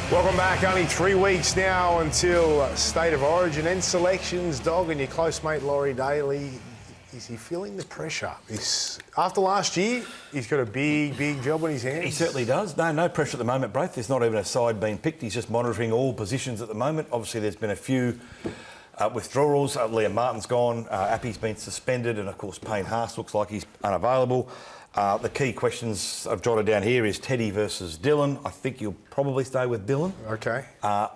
Welcome back. Only 3 weeks now until State of Origin and selections. Dog and your close mate Laurie Daly. Is he feeling the pressure? After last year, he's got a big job on his hands. He certainly does. No pressure at the moment, Braith. There's not even a side being picked. He's just monitoring all positions at the moment. Obviously, there's been a few withdrawals. Liam Martin's gone. Appy's been suspended. And, of course, Payne Haas looks like he's unavailable. The key questions I've jotted down here is Teddy versus Dylan. I think he'll probably stay with Dylan. Okay.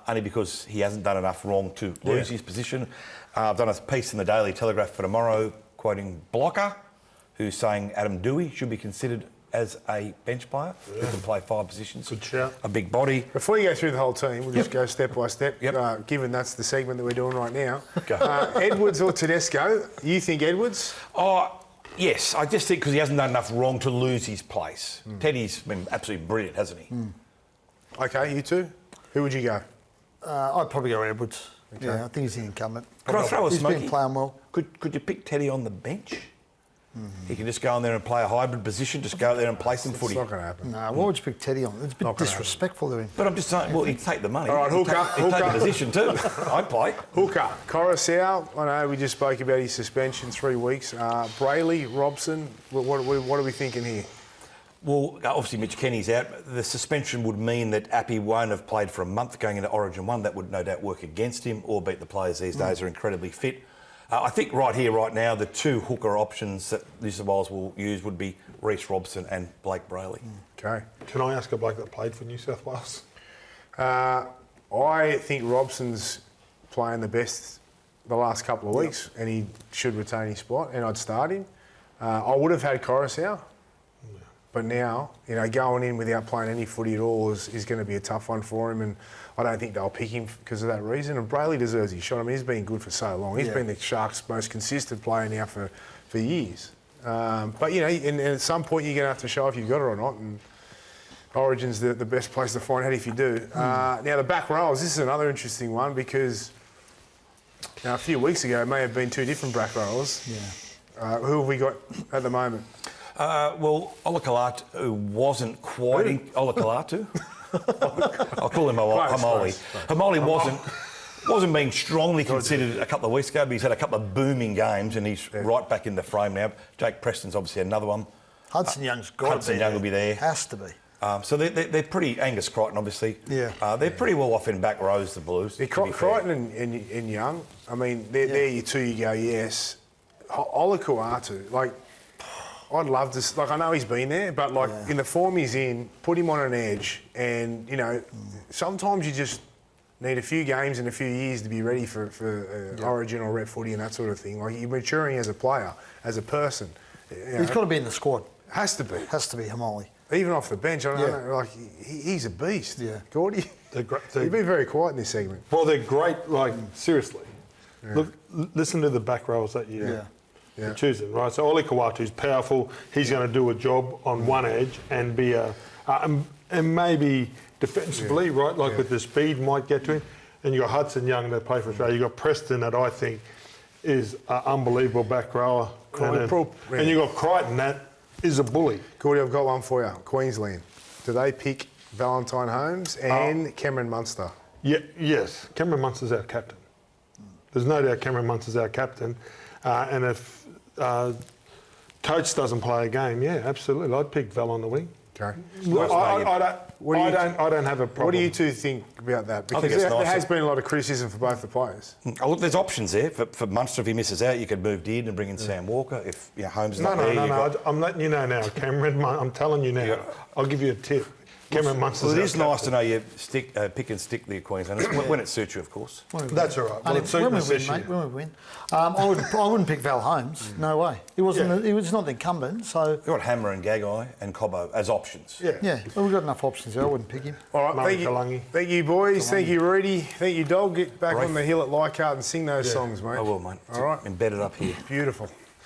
Only because he hasn't done enough wrong to lose his position. I've done a piece in the Daily Telegraph for tomorrow quoting Blocker, who's saying Adam Dewey should be considered as a bench player who can play 5 positions. Good shout. A big body. Before you go through the whole team, we'll just go step by step, given that's the segment that we're doing right now. Edwards or Tedesco? You think Edwards? Yes, I just think because he hasn't done enough wrong to lose his place. Teddy's been absolutely brilliant, hasn't he? Okay, you two? Who would you go? I'd probably go Edwards. Okay. Yeah, I think he's the incumbent. Could I throw a smoky? He's been playing well. Could you pick Teddy on the bench? He can just go in there and play a hybrid position, just go out there and play some footy. It's not going to happen. No, why would you pick Teddy on? It's a bit disrespectful to him. But I'm just saying, well, he'd take the money. All right, hooker. He'd take the position too. I'd play. Hooker. Coruscant, I know we just spoke about his suspension 3 weeks. Brayley, Robson, what are we thinking here? Well, obviously Mitch Kenny's out. The suspension would mean that Appy won't have played for a month going into Origin 1. That would no doubt work against him, albeit the players these days are incredibly fit. I think right here, right now, the 2 hooker options that New South Wales will use would be Reece Robson and Blake Brayley. Okay. Can I ask a bloke that played for New South Wales? I think Robson's playing the best the last couple of weeks and he should retain his spot and I'd start him. I would have had Coruscant. But now, going in without playing any footy at all is going to be a tough one for him, and I don't think they'll pick him because of that reason. And Brayley deserves his shot. I mean, he's been good for so long. He's been the Sharks' most consistent player now for years. But, and at some point you're going to have to show if you've got it or not, and Origin's the best place to find out if you do. Now, the back rows, this is another interesting one because a few weeks ago it may have been 2 different back rows. Yeah. Who have we got at the moment? Well, Olakalatu, who wasn't quite... Olakalatu? I'll call him Hamoli. Hamoli wasn't being strongly considered a couple of weeks ago, but he's had a couple of booming games and he's right back in the frame now. Jake Preston's obviously another one. Hudson Young's got to be Hudson Young will be there. Has to be. So they're pretty... Angus Crichton, obviously. Yeah. They're pretty well off in back rows, the Blues. Crichton and Young, I mean, they're your 2 you go, yes. Olakalatu, I'd love to... I know he's been there, but, in the form he's in, put him on an edge and, sometimes you just need a few games and a few years to be ready for Origin or rep footy and that sort of thing. You're maturing as a player, as a person. He's got to be in the squad. Has to be. Has to be, Hamoli. Even off the bench, I don't know, he's a beast. Yeah. Gordy, you've been very quiet in this segment. Well, they're great, seriously. Yeah. Look, listen to the back rows that you're choosing, right? So Oli Kawatu's powerful. He's going to do a job on one edge and be and maybe defensively, right? With the speed might get to him. And you've got Hudson Young that play for Australia. You've got Preston that I think is an unbelievable back rower. And you've got Crichton that is a bully. Gordy, I've got one for you. Queensland. Do they pick Valentine Holmes and Cameron Munster? Yes. Cameron Munster's our captain. There's no doubt Cameron Munster's our captain. And if Coates doesn't play a game, absolutely. I'd pick Val on the wing. Okay. I don't have a problem. What do you two think about that? Because there has been a lot of criticism for both the players. Look, there's options there. For Munster, if he misses out, you could move Dearden and bring in Sam Walker. If Holmes is not there... No. I'm letting you know now, Cameron. I'm telling you now. I'll give you a tip. Cameron Munster's it is nice to know you pick and stick the Queenslanders when it suits you, of course. That's all right. When we win, mate. When we win. I wouldn't pick Val Holmes. No way. He wasn't. He was not the incumbent. So you've got Hammer and Gagai and Cobbo as options. Yeah. Well, we've got enough options there. I wouldn't pick him. All right. Thank you, boys. Thank you, Rudy. Thank you, Dog. Get back on the hill at Leichhardt and sing those songs, mate. I will, mate. All right. Embedded up here. Beautiful.